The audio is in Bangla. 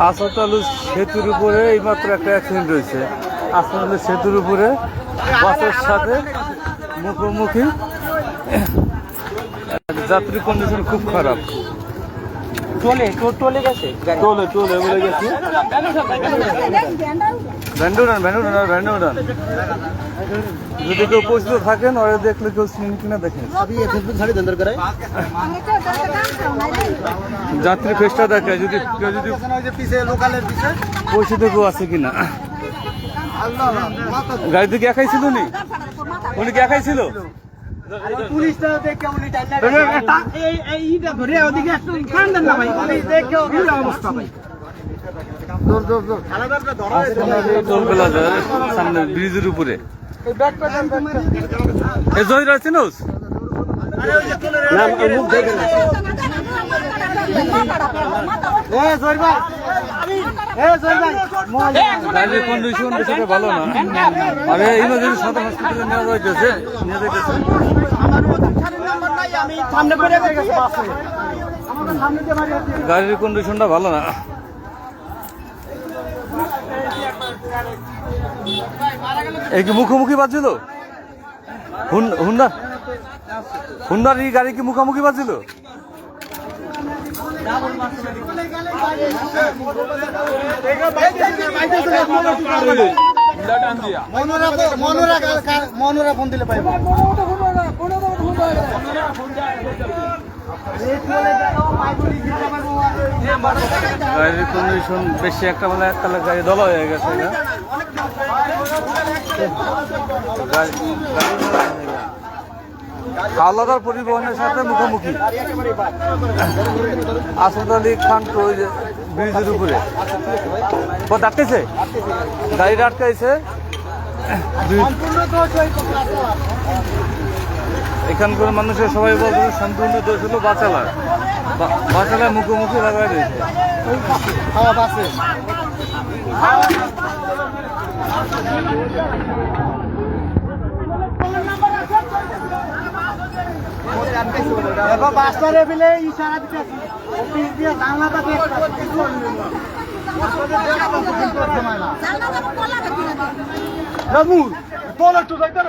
আসাতালু সেতুর উপরে এইমাত্র একটা অ্যাক্সিডেন্ট হয়েছে। আসাতালু সেতুর উপরে বাসের সাথে মুখোমুখি, যাত্রী কন্ডিশন খুব খারাপ। টলে গেছে বলে গেছে। ভ্যান্ডুরান যদি কেউ পরিচিত থাকেন ওরা দেখলে কেউ চিনি কিনা দেখেন। যাত্রী ফেসটা দেখে যদি কেউ যদি পরিচিত কেউ আছে কিনা। গাড়িতে কি একাই ছিল নি? উনি কি একাই ছিল? সামনে ব্রিজের উপরে জহির চিনোস গাড়ির কন্ডিশন বেশি ভালো না। আরে ইমার্জেন্সি সদর হসপিটালে নেওয়া যাইতেছে, নিয়ে যাইতেছে। গাড়ির কন্ডিশনটা ভালো না। এই কি মুখোমুখি বাজছিল? হুন্ডার এই গাড়ি কি মুখোমুখি বাজছিল? মনোরা ফোন দিলে পাইব। গাড়ির কন্ডিশন বেশি একটা মানে একতলা গাড়ি দলা হয়ে গেছে। হাওলাদার পরিবহনের সাথে মুখোমুখি আসাদ আলী খান ব্রিজের উপরে আটকেছে, গাড়িটা আটকাইছে। এখানকার মানুষের সবাই বলছে সম্পূর্ণ দোষ হলো বাঁচালায় মুখোমুখি লাগাই রয়েছে। তোলা একটু যাইতে